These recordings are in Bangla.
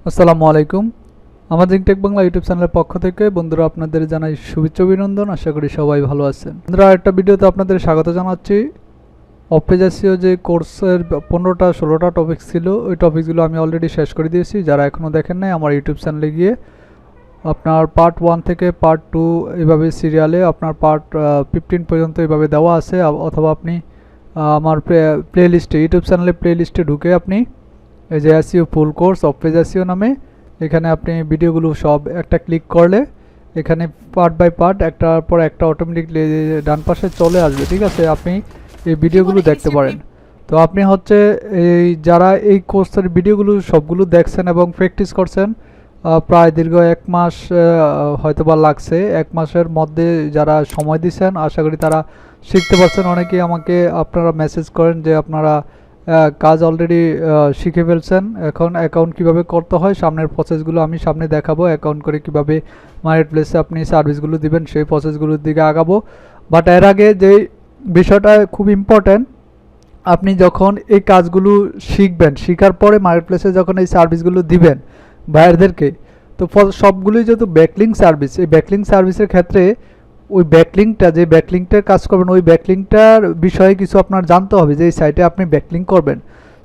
আসসালামু আলাইকুম। আমাজিং টেক বাংলা ইউটিউব চ্যানেলের পক্ষ থেকে বন্ধুরা আপনাদের জানাই শুভেচ্ছা অভিনন্দন। আশা করি সবাই ভালো আছেন। বন্ধুরা একটা ভিডিওতে আপনাদের স্বাগত জানাচ্ছি। অফপেজ এসইও যে কোর্সের 15টা 16টা টপিক ছিল, ওই টপিকগুলো আমি অলরেডি শেষ করে দিয়েছি। যারা এখনও দেখেন নাই আমার ইউটিউব চ্যানেলে গিয়ে আপনার পার্ট 1 থেকে পার্ট 2 এভাবে সিরিয়ালে আপনার পার্ট 15 পর্যন্ত এভাবে দেওয়া আছে, অথবা আপনি আমার প্লেলিস্টে ইউটিউব চ্যানেলে প্লেলিস্টে ঢুকে আপনি এই যে এসইও ফুল কোর্স অফপেজ এসইও নামে এখানে আপনি ভিডিওগুলো সব একটা ক্লিক করলে এখানে পার্ট বাই পার্ট একটার পর একটা অটোমেটিকলি ডান পাশে চলে আসবে। ঠিক আছে, আপনি এই ভিডিওগুলো দেখতে পারেন। তো আপনি হচ্ছে এই যারা এই কোর্সের ভিডিওগুলো সবগুলো দেখছেন এবং প্র্যাকটিস করছেন, প্রায় দীর্ঘ 1 মাস হয়তোবা লাগছে। 1 মাসের মধ্যে যারা সময় দিচ্ছেন আশা করি তারা শিখতে পারছেন। অনেকেই আমাকে আপনারা মেসেজ করেন যে আপনারা কাজ অলরেডি শিখে ফেলছেন, এখন অ্যাকাউন্ট কিভাবে করতে হয় সামনের প্রসেসগুলো আমি সামনে দেখাবো। অ্যাকাউন্ট করে কিভাবে মার্কেট প্লেসে আপনি সার্ভিসগুলো দিবেন সেই প্রসেসগুলোর দিকে আগাবো। বাট এর আগে যে বিষয়টা খুব ইম্পর্ট্যান্ট, আপনি যখন এই কাজগুলো শিখবেন, শেখার পরে মার্কেট প্লেসে যখন এই সার্ভিসগুলো দিবেন বায়ারদেরকে, তো সবগুলোই যেহেতু ব্যাকলিঙ্ক সার্ভিস, এই ব্যাকলিঙ্ক সার্ভিসের ক্ষেত্রে ওই ব্যাকলিঙ্কটা যে ব্যাকলিঙ্কটার কাজ করবেন ওই ব্যাকলিঙ্কটার বিষয়ে কিছু আপনার জানতে হবে যে এই সাইটে আপনি ব্যাকলিঙ্ক করবেন।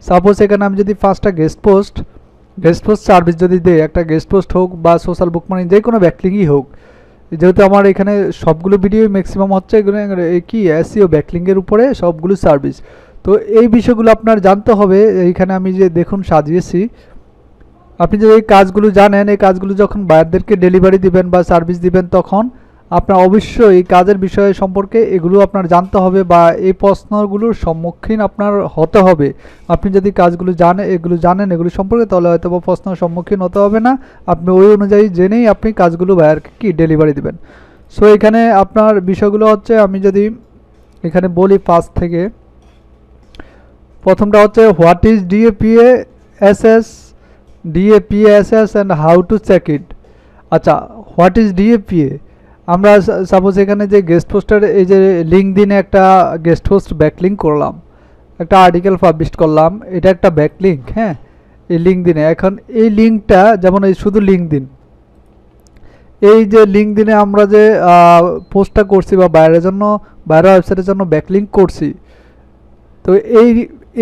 সাপোজ এখানে আমি যদি 5টা গেস্ট পোস্ট সার্ভিস যদি দেই, একটা গেস্ট পোস্ট হোক বা সোশ্যাল বুক মানি যে কোনো ব্যাকলিঙ্কই হোক, যেহেতু আমার এখানে সবগুলো ভিডিও ম্যাক্সিমাম হচ্ছে এগুলো কি এসইও ব্যাকলিঙ্কের উপরে সবগুলো সার্ভিস। তো এই বিষয়গুলো আপনার জানতে হবে। এইখানে আমি যে দেখুন সাজিয়েছি, আপনি যদি এই কাজগুলো জানেন, এই কাজগুলো যখন বায়ারদেরকে ডেলিভারি দিবেন বা সার্ভিস দিবেন তখন আপনার অবশ্যই এই কাজের বিষয় সম্পর্কে এগুলো আপনার জানতে হবে বা এই প্রশ্নগুলোর সম্মুখীন আপনার হতে হবে। আপনি যদি কাজগুলো জানেন এগুলো সম্পর্কে, তাহলে হয়তো বা প্রশ্নের সম্মুখীন হতে হবে না। আপনি ওই অনুযায়ী জেনেই আপনি কাজগুলো বায়ারকে কি ডেলিভারি দিবেন। সো এখানে আপনার বিষয়গুলো হচ্ছে, আমি যদি এখানে বলি ফার্স্ট থেকে, প্রথমটা হচ্ছে what is DAPSS and how to check it. আচ্ছা, হোয়াট ইজ ডিএপিএ? আমরা সাপোজ এখানে যে গেস্ট পোস্টের এই যে লিঙ্কডিনে একটা গেস্ট পোস্ট ব্যাকলিঙ্ক করলাম, একটা আর্টিকেল পাবলিশ করলাম, এটা একটা ব্যাকলিঙ্ক। হ্যাঁ, এই লিঙ্কডিনে এখন এই লিঙ্কটা যেমন এই শুধু লিঙ্কডিন, এই যে লিঙ্কডিনে আমরা যে পোস্টটা করছি বা বাইরের ওয়েবসাইটের জন্য ব্যাকলিঙ্ক করছি, তো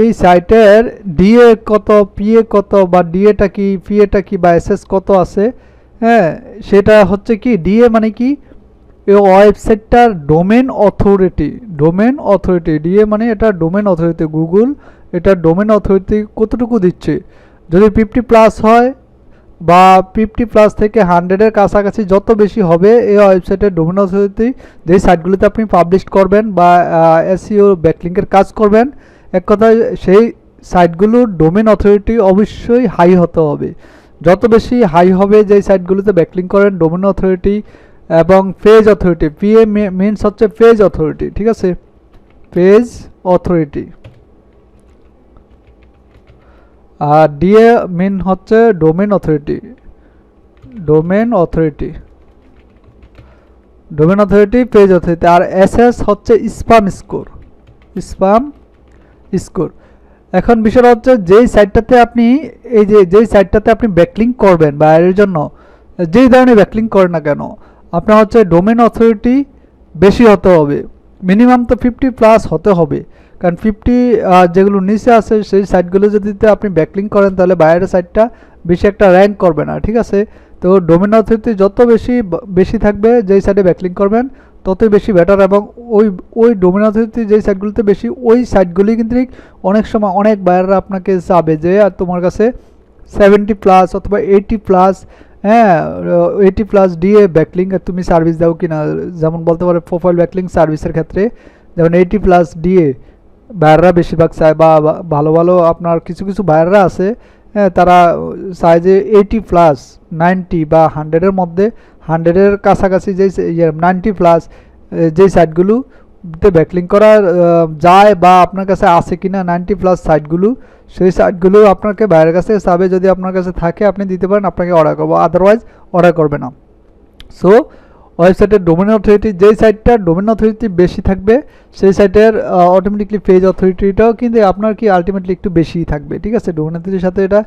এই সাইটের ডিএ কত, পিএ কত, বা ডিএটা কি, পিএটা কি, বা এসএস কত আছে, হ্যাঁ সেটা হচ্ছে কি ডিএ মানে কি, এই ওয়েবসাইটটার ডোমেন অথরিটি। ডিএ মানে এটা ডোমেন অথরিটি, গুগল এটা ডোমেন অথরিটি কতটুকু দিচ্ছে। যদি 50+ হয় বা 50+ থেকে 100-এর কাছাকাছি যত বেশি হবে এই ওয়েবসাইটের ডোমেন অথরিটি, যেই সাইটগুলোতে আপনি পাবলিশ করবেন বা এসইও ব্যাকলিঙ্কের কাজ করবেন, এক কথায় সেই সাইটগুলোর ডোমেন অথরিটি অবশ্যই হাই হতে হবে। যত বেশি হাই হবে যেই সাইটগুলোতে ব্যাকলিঙ্ক করেন, ডোমেন অথরিটি এবং পেজ অথরিটি, পিএ মিনস হচ্ছে পেজ অথরিটি। ঠিক আছে, পেজ অথরিটি, আর ডিএ মিন হচ্ছে ডোমেন অথরিটি, পেজ অথরিটি। আর এসএস হচ্ছে স্প্যাম স্কোর। এখন বিষয়টা হচ্ছে যেই সাইটটাতে আপনি ব্যাকলিঙ্ক করবেন বাইরের জন্য, যেই ধরনের ব্যাকলিঙ্ক করেন না কেন, আপনার হচ্ছে ডোমেন অথরিটি বেশি হতে হবে। মিনিমাম তো 50+ হতে হবে, কারণ 50 যেগুলো নিচে আছে সেই সাইটগুলো যদি আপনি ব্যাকলিঙ্ক করেন তাহলে বাইরের সাইটটা বেশি একটা র্যাঙ্ক করবে না। ঠিক আছে, তো ডোমেন অথরিটি যত বেশি থাকবে যেই সাইটে ব্যাকলিঙ্ক করবেন ততই বেশি বেটার। এবং ওই ডোমেন অথরিটি যেই সাইটগুলোতে বেশি, ওই সাইটগুলি কিন্তু অনেক সময় অনেক বায়াররা আপনাকে চাবে যে আর তোমার কাছে 70+ অথবা 80+, হ্যাঁ 80+ ডিএ ব্যাকলিঙ্ক তুমি সার্ভিস দাও কিনা। যেমন বলতে পারে প্রোফাইল ব্যাকলিঙ্ক সার্ভিসের ক্ষেত্রে যেমন 80+ ডিএ বায়াররা বেশিরভাগ চায়, বা ভালো আপনার কিছু বায়াররা আছে, হ্যাঁ তারা চায় যে 80+, 90 বা 100-এর মধ্যে, 100-এর কাছাকাছি যেই 90+ যেই সাইটগুলোতে ব্যাকলিঙ্ক করা যায় বা আপনার কাছে আছে কিনা 90+ সাইটগুলো, সেই সাইটগুলো আপনাকে বাইরের কাছে চাবে। যদি আপনার কাছে থাকে আপনি দিতে পারেন, আপনাকে অর্ডার করবো, আদারওয়াইজ অর্ডার করবে না। সো ওয়েবসাইটের ডোমেন অথরিটি, যেই সাইটটার ডোমেন অথরিটি বেশি থাকবে সেই সাইটের অটোমেটিকলি পেজ অথরিটিটাও কিন্তু আপনার কি আলটিমেটলি একটু বেশিই থাকবে। ঠিক আছে, ডোমেন অথরিটির সাথে এটা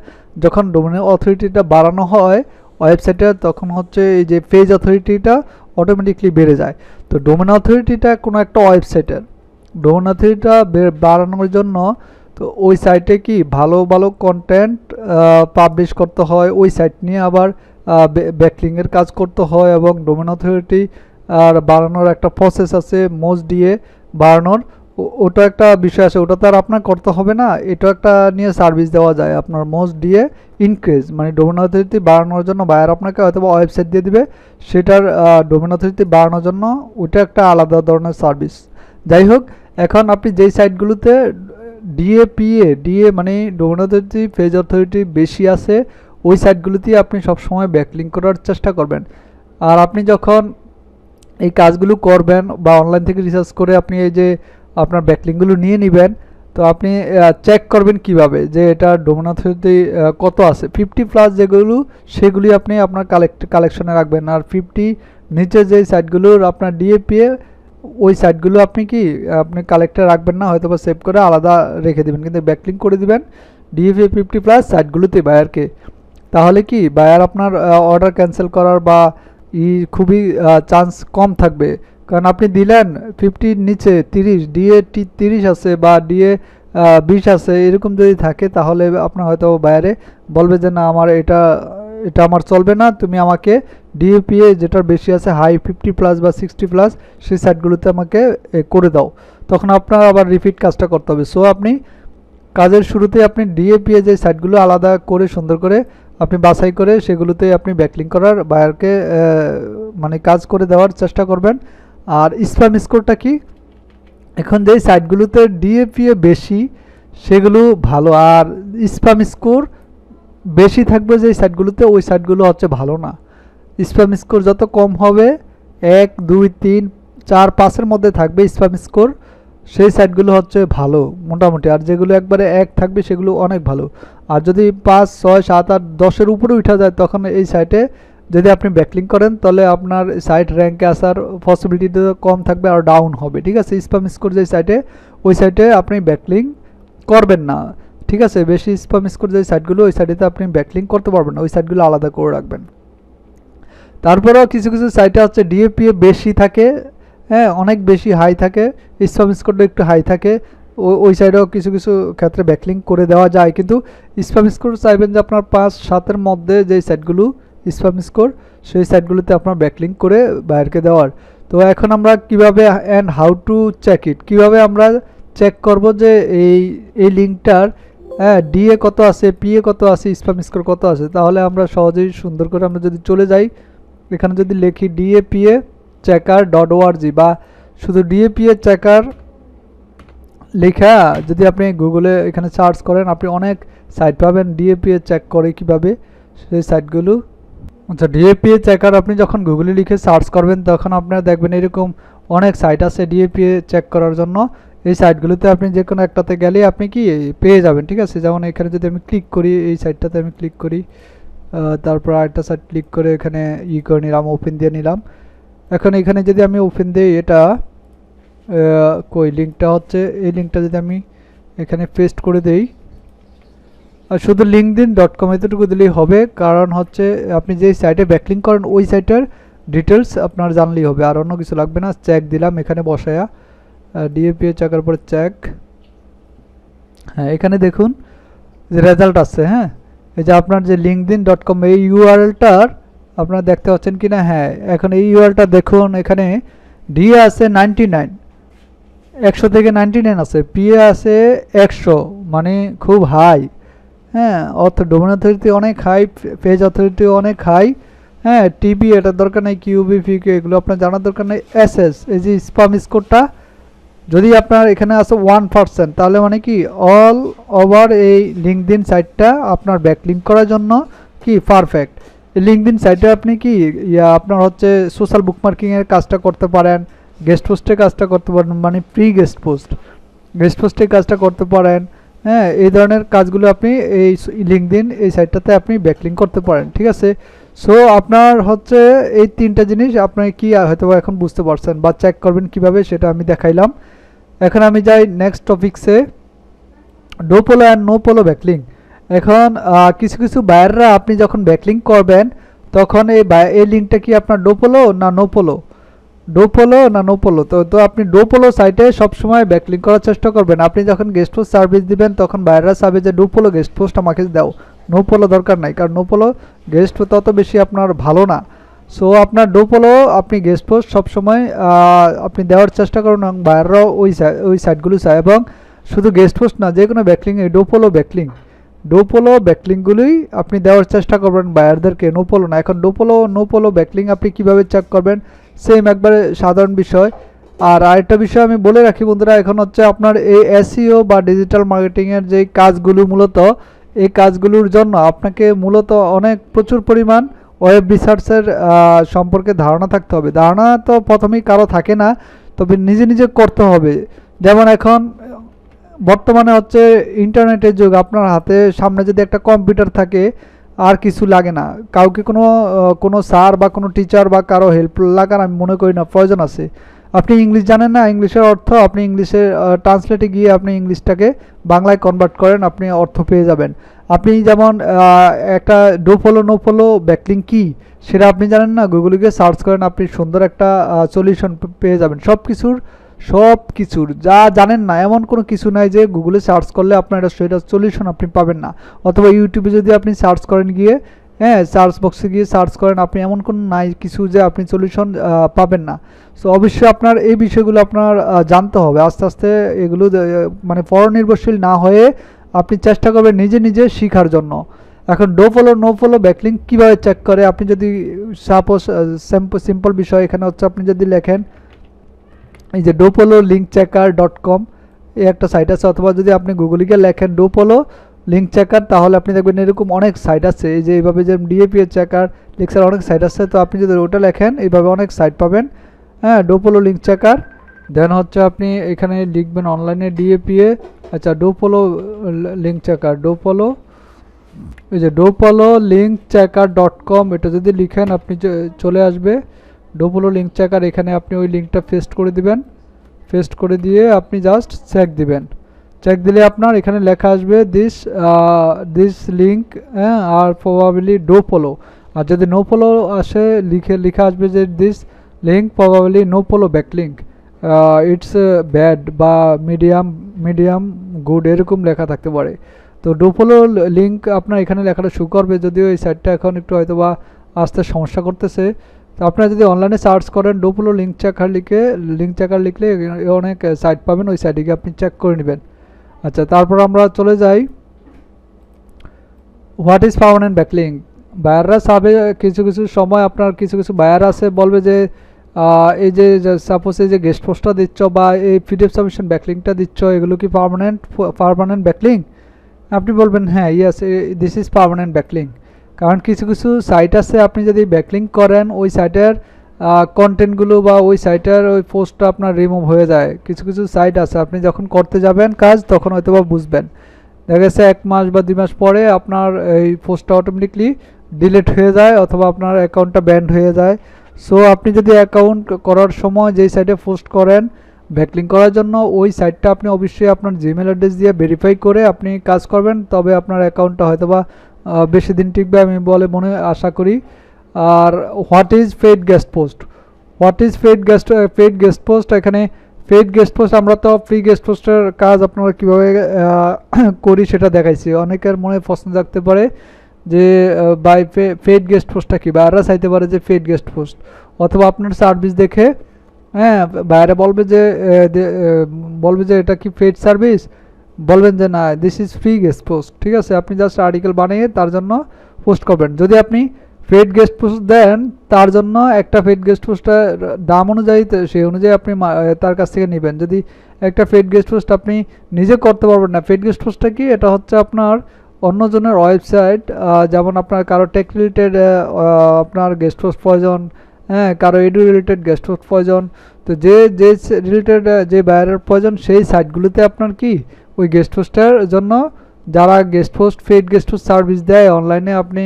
যখন ডোমেন অথরিটিটা বাড়ানো হয় ওয়েবসাইটে, তখন হচ্ছে এই যে পেজ অথরিটিটা অটোমেটিকলি বেড়ে যায়। তো ডোমেন অথরিটিটা কোনো একটা ওয়েবসাইটের ডোমেন অথরিটিটা বাড়ানোর জন্য তো ওই সাইটে কি ভালো ভালো কন্টেন্ট পাবলিশ করতে হয়, ওই সাইট নিয়ে আবার ব্যাকলিংয়ের কাজ করতে হয়, এবং ডোমেন অথরিটি আর বাড়ানোর একটা প্রসেস আছে, মোজ দিয়ে বাড়ানোর ওটা একটা বিষয় আছে, ওটা তো আর আপনার করতে হবে না, এটা একটা নিয়ে সার্ভিস দেওয়া যায় আপনার মোজ দিয়ে ইনক্রিজ, মানে ডোমেন অথরিটি বাড়ানোর জন্য বায়ার আপনাকে হয়তো ওয়েবসাইট দিয়ে দিবে, সেটার ডোমেন অথরিটি বাড়ানোর জন্য ওটা একটা আলাদা ধরনের সার্ভিস। যাই হোক, এখন আপনি যেই সাইটগুলোতে ডিএ মানে ডোমেন অথরিটি পেজ অথরিটি বেশি আছে ওই সাইটগুলোতে আপনি সবসময় ব্যাকলিঙ্ক করার চেষ্টা করবেন। আর আপনি যখন এই কাজগুলো করবেন বা অনলাইন থেকে রিসার্চ করে আপনি এই যে আপনার ব্যাকলিঙ্কগুলো নিয়ে নেবেন, তো আপনি চেক করবেন কিভাবে যে এটা ডোমেন অথরিটি কত আছে। 50+ যেগুলো সেগুলি আপনি আপনার কালেকশনে রাখবেন, আর 50 নিচে যে সাইটগুলোর আপনার ডিএপিএ ওই সাইটগুলো আপনি কালেক্টে রাখবেন না, হয়তো বা সেভ করে আলাদা রেখে দেবেন, কিন্তু ব্যাকলিঙ্ক করে দিবেন ডিএপিএ 50+ সাইটগুলোতে বায়ারকে। তাহলে কি বায়ার আপনার অর্ডার ক্যান্সেল করার বা খুবই চান্স কম থাকবে, কারণ আপনি দিলেন 50 নিচে 30 ডিএ 30 আছে বা ডিএ 20 আছে, এরকম যদি থাকে তাহলে আপনার হয়তো বায়ারে বলবে যে না আমার এটা আমার চলবে না, তুমি আমাকে ডিএপিএ যেটার বেশি আছে হাই 50+ বা 60+ সেই সাইটগুলোতে আমাকে করে দাও, তখন আপনার আবার রিপিট কাজটা করতে হবে। সো আপনি কাজের শুরুতে আপনি ডিএপিএ যে সাইটগুলো আলাদা করে সুন্দর করে আপনি বাছাই করে সেগুলোতে আপনি ব্যাকলিঙ্ক করার বায়ারকে মানে কাজ করে দেওয়ার চেষ্টা করবেন। আর স্প্যাম স্কোরটা কি, এখন যেই সাইটগুলোতে ডিএপিএ বেশি সেগুলো ভালো, আর স্প্যাম স্কোর বেশি থাকবে যেই সাইটগুলোতে ওই সাইটগুলো হচ্ছে ভালো না। স্প্যাম স্কোর যত কম হবে 1, 2, 3, 4, 5-এর মধ্যে থাকবে স্প্যাম স্কোর, সেই সাইটগুলো হচ্ছে ভালো মোটামুটি, আর যেগুলো একবারে 1 থাকবে সেগুলো অনেক ভালো। আর যদি 5, 6, 7, 8, 10-এর উপরে উঠা যায় তখন এই সাইটে যদি আপনি ব্যাকলিঙ্ক করেন তাহলে আপনার সাইট র্যাঙ্কে আসার পসিবিলিটি কম থাকবে আর ডাউন হবে। ঠিক আছে, স্প্যাম স্কোর যে সাইটে ওই সাইটে আপনি ব্যাকলিঙ্ক করবেন না। ঠিক আছে, বেশি স্প্যাম স্কোর যে সাইটগুলো ওই সাইটেতে আপনি ব্যাকলিঙ্ক করতে পারবেন না, ওই সাইটগুলো আলাদা করে রাখবেন। তারপরেও কিছু কিছু সাইটে হচ্ছে ডিএপিএ বেশি থাকে, হ্যাঁ অনেক বেশি হাই থাকে, স্প্যাম স্কোরটা একটু হাই থাকে, ওই সাইডেও কিছু কিছু ক্ষেত্রে ব্যাকলিঙ্ক করে দেওয়া যায়, কিন্তু স্প্যাম স্কোর চাইবেন যে আপনার 5-7-এর মধ্যে যেই সাইটগুলো স্প্যাম স্কোর সেই সাইটগুলোতে আপনার ব্যাকলিঙ্ক করে বাইরকে দেওয়ার। তো এখন আমরা কিভাবে and how to check it, কীভাবে আমরা চেক করব যে এই লিঙ্কটার ডিএ কত আছে, পিএ কত আছে, স্প্যাম স্কোর কত আছে। তাহলে আমরা সহজেই সুন্দর করে আমরা যদি চলে যাই এখানে যদি লিখি ডিএপিএ checker.org বা শুধু ডিএপিএ চেকার লেখা যদি আপনি গুগলে এখানে সার্চ করেন আপনি অনেক সাইট পাবেন ডিএপিএ চেক করে কিভাবে সেই সাইটগুলো। আচ্ছা, ডিএপিএ চেকার আপনি যখন গুগলে লিখে সার্চ করবেন তখন আপনারা দেখবেন এরকম অনেক সাইট আছে ডিএপিএ চেক করার জন্য। এই সাইটগুলোতে আপনি যে কোনো একটাতে গেলে আপনি কি পেয়ে যাবেন। ঠিক আছে, যেমন এখানে যদি আমি ক্লিক করি, এই সাইটটাতে আমি ক্লিক করি, তারপর আরেকটা সাইট ক্লিক করে এখানে করে নিলাম, ওপেন দিয়ে নিলাম। এখন এখানে যদি আমি ওপেন দিই, এটা কই লিঙ্কটা হচ্ছে, এই লিঙ্কটা যদি আমি এখানে পেস্ট করে দেই আর শুধু linkedin.com এতটুকু দিলেই হবে, কারণ হচ্ছে আপনি যে সাইটে ব্যাকলিঙ্ক করেন ওই সাইটের ডিটেলস আপনার জানলেই হবে, আর অন্য কিছু লাগবে না। চেক দিলাম এখানে বসায়া, ডিএপিএ চেকার পরে চেক, হ্যাঁ এখানে দেখুন যে রেজাল্ট আসছে। হ্যাঁ, এই যে আপনার যে linkedin.com এই ইউআরএলটার আপনারা দেখতে পাচ্ছেন কিনা, হ্যাঁ এখন এই ইউআরএলটা দেখুন, এখানে ডিএ আছে 99, 100 থেকে 99 আছে, পিএ আছে 100, মানে খুব হাই। হ্যাঁ, ডোমেন অথরিটি অনেক হাই, পেজ অথরিটি অনেক হাই। হ্যাঁ, টিবি এটার দরকার নেই, কিউবি ফিকে এগুলো আপনার জানার দরকার নেই। এসএস এই যে স্প্যাম স্কোরটা যদি আপনার এখানে আছে 1%, তাহলে মানে কি অল ওভার এই লিঙ্কডিন সাইটটা আপনার ব্যাকলিঙ্ক করার জন্য কি পারফেক্ট। লিঙ্কডিন সাইটে আপনি কি আপনার হচ্ছে সোশ্যাল বুকমার্কিংয়ের কাজটা করতে পারেন, গেস্ট পোস্টের কাজটা করতে পারেন, মানে প্রি গেস্ট পোস্টের কাজটা করতে পারেন। হ্যাঁ, এই ধরনের কাজগুলো আপনি এই লিঙ্কডিন এই সাইটটাতে আপনি ব্যাকলিঙ্ক করতে পারেন। ঠিক আছে, সো আপনার হচ্ছে এই তিনটা জিনিস আপনি কি হয়তো এখন বুঝতে পারছেন বা চেক করবেন কিভাবে সেটা আমি দেখাইলাম। এখন আমি যাই নেক্সট টপিকসে, ডোপোলো অ্যান্ড নোপোলো ব্যাকলিং। এখন কিছু কিছু বায়াররা আপনি যখন ব্যাকলিং করবেন তখন এই লিঙ্কটা কি আপনার ডোপোলো না নোপোলো, ডোপোলো না নোপোলো, তো আপনি ডোপোলো সাইটে সবসময় ব্যাকলিং করার চেষ্টা করবেন। আপনি যখন গেস্ট পোস্ট সার্ভিস দিবেন তখন বায়াররা চাবে যে ডোপোলো গেস্ট পোস্ট আমাকে দাও, নোপোলো দরকার নাই, কারণ নোপোলো গেস্ট তত বেশি আপনার ভালো না। সো আপনার ডোপোলো আপনি গেস্ট পোস্ট সবসময় আপনি দেওয়ার চেষ্টা করুন, এবং বায়াররাও ওই সাইটগুলো চায়। এবং শুধু গেস্ট পোস্ট না, যে কোনো ব্যাকলিং, এই ডোপোলো ব্যাকলিংগুলোই আপনি দেওয়ার চেষ্টা করবেন বায়ারদেরকে, নোপোলো না। এখন নোপোলো ব্যাকলিং আপনি কিভাবে চেক করবেন, সেম একবারে সাধারণ বিষয়। আর আরেকটা বিষয় আমি বলে রাখি বন্ধুরা, এখন হচ্ছে আপনার এই এসইও বা ডিজিটাল মার্কেটিংয়ের যে কাজগুলো, মূলত এই কাজগুলোর জন্য আপনাকে মূলত প্রচুর পরিমাণ ওয়েব রিসার্চের সম্পর্কে ধারণা থাকতে হবে। ধারণা তো প্রথমেই কারো থাকে না, তবে নিজে নিজে করতে হবে। যেমন এখন বর্তমানে হচ্ছে ইন্টারনেটের যুগ, আপনার হাতে সামনে যদি একটা কম্পিউটার থাকে আর কিছু লাগে না, কাউকে কোনো স্যার বা কোনো টিচার বা কারো হেল্প লাগার আমি মনে করি না প্রয়োজন আছে। আপনি ইংলিশ জানেন না, ইংলিশের অর্থ আপনি ইংলিশে ট্রান্সলেটে গিয়ে আপনি ইংলিশটাকে বাংলায় কনভার্ট করেন, আপনি অর্থ পেয়ে যাবেন। আপনি যেমন একটা ডোপোলো নোপোলো ব্যাকলিং কি সেটা আপনি জানেন না, গুগলে গিয়ে সার্চ করেন, আপনি সুন্দর একটা সলিউশন পেয়ে যাবেন। সব কিছুর যা জানেন না এমন কোনো কিছু নাই যে গুগলে সার্চ করলে আপনার সেটা সলিউশন আপনি পাবেন না। অথবা ইউটিউবে যদি আপনি সার্চ করেন গিয়ে, হ্যাঁ, সার্চ বক্সে গিয়ে সার্চ করেন, আপনি এমন কোনো নাই কিছু যে আপনি সলিউশন পাবেন না। সো অবশ্যই আপনার এই বিষয়গুলো আপনার জানতে হবে। আস্তে আস্তে এগুলো মানে পরনির্ভরশীল না হয়ে আপনি চেষ্টা করবেন নিজে নিজে শেখার জন্য। এখন ডোপোলো নোপোলো ব্যাকলিং কীভাবে চেক করে, আপনি যদি সাপোজ সিম্পল বিষয় এখানে হচ্ছে, আপনি যদি লেখেন এই যে ডোপোলো লিঙ্ক চেকার .com এই একটা সাইট আছে, অথবা যদি আপনি গুগলে গিয়ে লেখেন ডোপোলো লিঙ্ক চেকার, তাহলে আপনি দেখবেন এরকম অনেক সাইট আছে। এই যে এইভাবে যে ডিএপি চেকার লিঙ্কসের অনেক সাইট আছে, তো আপনি যদি ওটা লেখেন এইভাবে অনেক সাইট পাবেন। হ্যাঁ, ডোপোলো লিঙ্ক চেকার, দেন হচ্ছে আপনি এখানে লিখবেন অনলাইনে ডিএপিএ, আচ্ছা ডোপোলো লিঙ্ক চেকার, এই যে ডোপোলো লিঙ্ক চেকার .com, এটা যদি লিখেন আপনি চলে আসবে ডোপোলো লিঙ্ক চেকার। এখানে আপনি ওই লিঙ্কটা পেস্ট করে দিবেন, পেস্ট করে দিয়ে আপনি জাস্ট চেক দিবেন। চেক দিলে আপনার এখানে লেখা আসবে this link are probably dofollow. আর যদি নোপোলো আসে লেখা আসবে যে this link probably nofollow backlink, it's bad বা মিডিয়াম গুড, এরকম লেখা থাকতে পারে। তো ডোপোলো লিঙ্ক আপনার এখানে লেখাটা শো করবে, যদিও এই সাইটটা এখন একটু হয়তো বা আসতে সমস্যা করতেছে। তো আপনারা যদি অনলাইনে সার্চ করেন ডোপোলো লিঙ্ক চেকার লিখলে অনেক সাইট পাবেন, ওই সাইটে গিয়ে আপনি চেক করে নেবেন। আচ্ছা, তারপর আমরা চলে যাই হোয়াট ইজ পার্মানেন্ট ব্যাকলিং। বায়াররা চাবে কিছু সময়, আপনার কিছু বায়ার আছে বলবে যে এই যে সাপোজ এই যে গেস্ট পোস্টটা দিচ্ছ বা এই পিডিএফ সাবমিশন ব্যাকলিংটা দিচ্ছ, এগুলো কি পার্মানেন্ট ব্যাকলিং? আপনি বলবেন হ্যাঁ, yes this is permanent backlink. কারণ কিছু সাইট আছে, আপনি যদি ব্যাকলিং করেন ওই সাইটের কন্টেন্টগুলো বা ওই সাইটের ওই পোস্টটা আপনার রিমুভ হয়ে যায়। কিছু সাইট আছে, আপনি যখন করতে যাবেন কাজ তখন হয়তো বা বুঝবেন, দেখা গেছে 1 মাস বা 2 মাস পরে আপনার এই পোস্টটা অটোমেটিকলি ডিলিট হয়ে যায়, অথবা আপনার অ্যাকাউন্টটা ব্যান্ড হয়ে যায়। সো আপনি যদি অ্যাকাউন্ট করার সময় যেই সাইটে পোস্ট করেন ব্যাকলিং করার জন্য, ওই সাইটটা আপনি অবশ্যই আপনার জিমেল অ্যাড্রেস দিয়ে ভেরিফাই করে আপনি কাজ করবেন, তবে আপনার অ্যাকাউন্টটা হয়তো বা বেশি দিন টিকবে আমি আশা করি। আর what is paid guest post, এখানে পেইড গেস্ট পোস্ট, আমরা তো ফ্রি গেস্ট পোস্টের কাজ আপনারা কীভাবে করি সেটা দেখাইছি। অনেকের মনে প্রশ্ন থাকতে পারে যে বাই পেইড গেস্ট পোস্টটা কি, বাইরে চাইতে পারে যে পেইড গেস্ট পোস্ট, অথবা আপনার সার্ভিস দেখে হ্যাঁ বাইরে বলবে যে এটা কি পেইড সার্ভিস, বলবেন যে না this is free guest post. ঠিক আছে, আপনি জাস্ট আর্টিকেল বানিয়ে তার জন্য পোস্ট করবেন। যদি আপনি পেইড গেস্ট পোস্ট দেন, তার জন্য একটা পেইড গেস্ট পোস্টের দাম অনুযায়ী সেই অনুযায়ী আপনি তার কাছ থেকে নেবেন। যদি একটা পেইড গেস্ট পোস্ট আপনি নিজে করতে পারবেন না, পেইড গেস্ট পোস্টটা কি, এটা হচ্ছে আপনার অন্যজনের ওয়েবসাইট, যেমন আপনার কারো টেক রিলেটেড আপনার গেস্ট পোস্ট প্রয়োজন, হ্যাঁ, কারো এডু রিলেটেড গেস্ট পোস্ট প্রয়োজন, তো যে রিলেটেড যে বায়ারের প্রয়োজন সেই সাইটগুলোতে আপনার কি ওই গেস্ট পোস্টের জন্য যারা guest post paid guest post service দেয় অনলাইনে, আপনি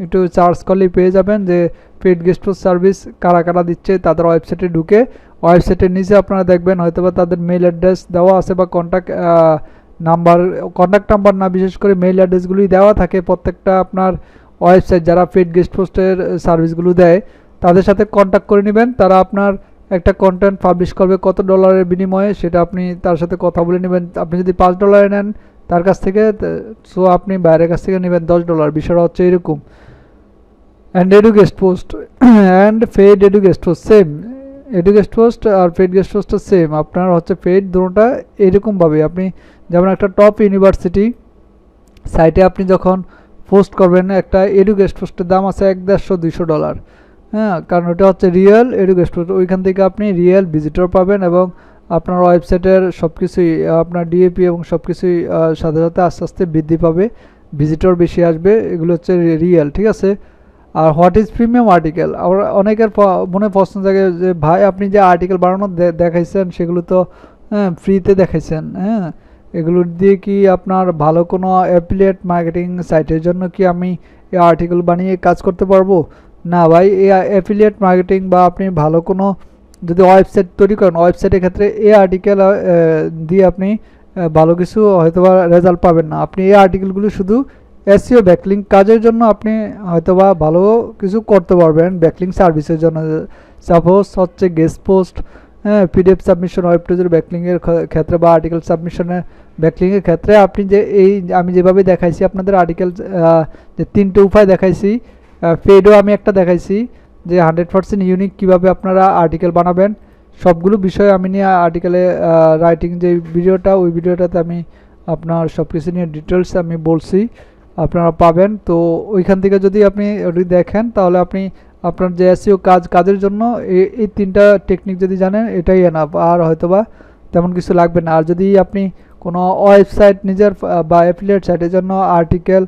একটু সার্চ করলেই পেয়ে যাবেন যে পেইড গেস্ট পোস্ট সার্ভিস কারা কারা দিচ্ছে। তাদের ওয়েবসাইটে ঢুকে ওয়েবসাইটের নিচে আপনারা দেখবেন হয়তোবা তাদের মেইল অ্যাড্রেস দেওয়া আছে বা কন্ট্যাক্ট নাম্বার না, বিশেষ করে মেইল অ্যাড্রেসগুলোই দেওয়া থাকে প্রত্যেকটা আপনার ওয়েবসাইট যারা পেইড গেস্ট পোস্টের সার্ভিসগুলো দেয় তাদের সাথে কন্ট্যাক্ট করে নেবেন। তারা আপনার একটা কন্টেন্ট পাবলিশ করবে কত ডলারের বিনিময়ে, সেটা আপনি তার সাথে কথা বলে নেবেন। আপনি যদি $5 নেন তার কাছ থেকে, সো আপনি বাইরের কাছ থেকে নেবেন $10। বিষয়টা হচ্ছে এরকম। And edu guest post and paid edu guest post same, edu guest post আর পেইড গেস্ট পোস্টটা সেম। আপনার হচ্ছে পেইড দুটোটা এরকমভাবে, আপনি যেমন একটা টপ ইউনিভার্সিটি সাইটে আপনি যখন পোস্ট করবেন, একটা এডু গেস্ট পোস্টের দাম আছে $150-200। হ্যাঁ, কারণ ওটা হচ্ছে রিয়েল এডু গেস্ট পোস্ট, ওইখান থেকে আপনি রিয়েল ভিজিটর পাবেন এবং আপনার ওয়েবসাইটের সব কিছুই আপনার ডিএপি এবং সব কিছুই সাথে সাথে আস্তে আস্তে বৃদ্ধি পাবে, ভিজিটর বেশি আসবে। এগুলো হচ্ছে রিয়েল, ঠিক আছে। আর হোয়াট ইজ প্রিমিয়াম আর্টিকেল, আবার অনেকের মনে প্রশ্ন থাকে যে ভাই আপনি যে আর্টিকেল বানানো দেখাইছেন সেগুলো তো ফ্রিতে দেখাইছেন, হ্যাঁ, এগুলো দিয়ে কি আপনার ভালো কোনো অ্যাফিলিয়েট মার্কেটিং সাইটের জন্য কি আমি এই আর্টিকেল বানিয়ে কাজ করতে পারবো? না ভাই, এই অ্যাফিলিয়েট মার্কেটিং বা আপনি ভালো কোনো যদি ওয়েবসাইট তৈরি করেন, ওয়েবসাইটের ক্ষেত্রে এই আর্টিকেল দিয়ে আপনি ভালো কিছু হয়তোবা রেজাল্ট পাবেন না। আপনি এই আর্টিকেলগুলো শুধু এসইও ব্যাকলিঙ্ক কাজের জন্য আপনি হয়তোবা ভালো কিছু করতে পারবেন ব্যাকলিঙ্ক সার্ভিসের জন্য। সাপোজ হচ্ছে গেস্ট পোস্ট, হ্যাঁ, পিডিএফ সাবমিশন, ওয়েব পেজের ব্যাকলিঙ্কের ক্ষেত্রে বা আর্টিকেল সাবমিশনের ব্যাকলিঙ্কের ক্ষেত্রে আপনি যে আমি যেভাবে দেখাইছি আপনাদের আর্টিকেল, যে 3টে উপায় দেখাইছি, পেডও আমি একটা দেখাইছি যে 100% ইউনিক কীভাবে আপনারা আর্টিকেল বানাবেন, সবগুলো বিষয় আমি নিয়ে আর্টিকেলে রাইটিং যে ভিডিওটা, ওই ভিডিওটাতে আমি আপনার সব কিছু নিয়ে ডিটেলস আমি বলছি, আপনারা পাবেন। তো ওইখান থেকে যদি আপনি ওটি দেখেন তাহলে আপনি আপনার যে এসইও কাজের জন্য এই 3টা টেকনিক যদি জানেন এটাই এনাফ, আর হয়তোবা তেমন কিছু লাগবে না। আর যদি আপনি কোনো ওয়েবসাইট নিজের বা অ্যাফিলিয়েট সাইটের জন্য আর্টিকেল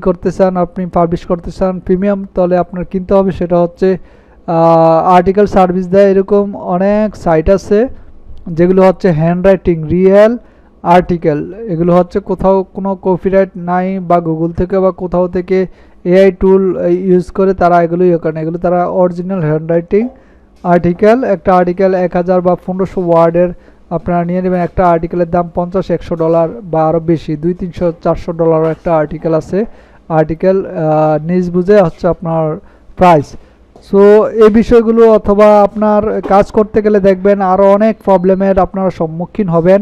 করতে চান, আপনি পাবলিশ করতে চান প্রিমিয়াম, তাহলে আপনার কিনতে হবে সেটা হচ্ছে আর্টিকেল সার্ভিস দেয় এরকম অনেক সাইট আছে যেগুলো হচ্ছে হ্যান্ড রাইটিং রিয়েল আর্টিকেল। এগুলো হচ্ছে কোথাও কোনো কপিরাইট নাই বা গুগল থেকে বা কোথাও থেকে এআই টুল ইউজ করে তারা এগুলো করেন, এগুলো তারা অরিজিনাল হ্যান্ড রাইটিং আর্টিকেল। একটা আর্টিকেল 1000 বা 1500 ওয়ার্ডের আপনারা নিয়ে নেবেন। একটা আর্টিকেলের দাম $50-100 বা আরও বেশি, $200-300 একটা আর্টিকেল আছে। আর্টিকেল নিজ বুঝে হচ্ছে আপনার প্রাইস। সো এই বিষয়গুলো অথবা আপনার কাজ করতে গেলে দেখবেন আরও অনেক প্রবলেমের আপনারা সম্মুখীন হবেন।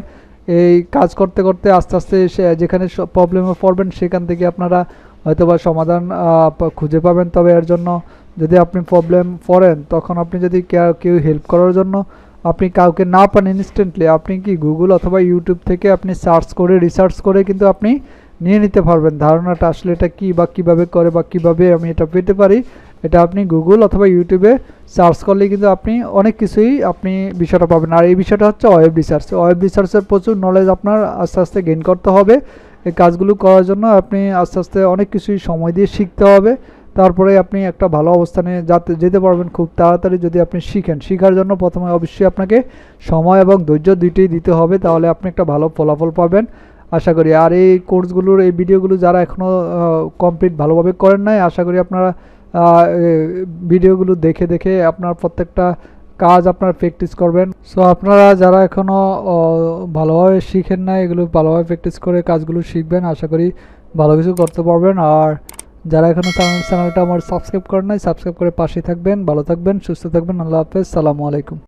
এই কাজ করতে করতে আস্তে আস্তে যেখানে প্রবলেমে পড়বেন সেখান থেকে আপনারা হয়তোবা সমাধান খুঁজে পাবেন। তবে এর জন্য যদি আপনি প্রবলেম পড়েন, তখন আপনি যদি কেউ হেল্প করার জন্য আপনি কাউকে না পান ইনস্ট্যান্টলি, আপনি কি গুগল অথবা ইউটিউব থেকে আপনি রিসার্চ করে কিন্তু আপনি নিয়ে নিতে পারবেন ধারণাটা আসলে এটা কী বা কীভাবে করে বা কীভাবে আমি এটা পেতে পারি। এটা আপনি গুগল অথবা ইউটিউবে সার্চ করলে কিন্তু আপনি অনেক কিছুই আপনি বিষয়টা পাবেন। আর এই বিষয়টা হচ্ছে ওয়েব রিসার্চের প্রচুর নলেজ আপনার আস্তে আস্তে গেইন করতে হবে। এই কাজগুলো করার জন্য আপনি আস্তে আস্তে অনেক কিছুই সময় দিয়ে শিখতে হবে, তারপরে আপনি একটা ভালো অবস্থানে যেতে পারবেন খুব তাড়াতাড়ি যদি আপনি শিখেন। শেখার জন্য প্রথমে অবশ্যই আপনাকে সময় এবং ধৈর্য দুইটাই দিতে হবে, তাহলে আপনি একটা ভালো ফলাফল পাবেন আশা করি। আর এই কোর্সগুলোর এই ভিডিওগুলো যারা এখনও কমপ্লিট ভালোভাবে করেন নাই, আশা করি আপনারা ভিডিওগুলো দেখে দেখে আপনার প্রত্যেকটা কাজ আপনারা প্র্যাকটিস করবেন। সো আপনারা যারা এখনও ভালোভাবে শিখেন না, এগুলো ভালোভাবে প্র্যাকটিস করে কাজগুলো শিখবেন, আশা করি ভালো কিছু করতে পারবেন। আর যারা এখনও চ্যানেলটা আমার সাবস্ক্রাইব করেন নাই, সাবস্ক্রাইব করে পাশে থাকবেন। ভালো থাকবেন, সুস্থ থাকবেন। আল্লাহ হাফেজ, সালামু আলাইকুম।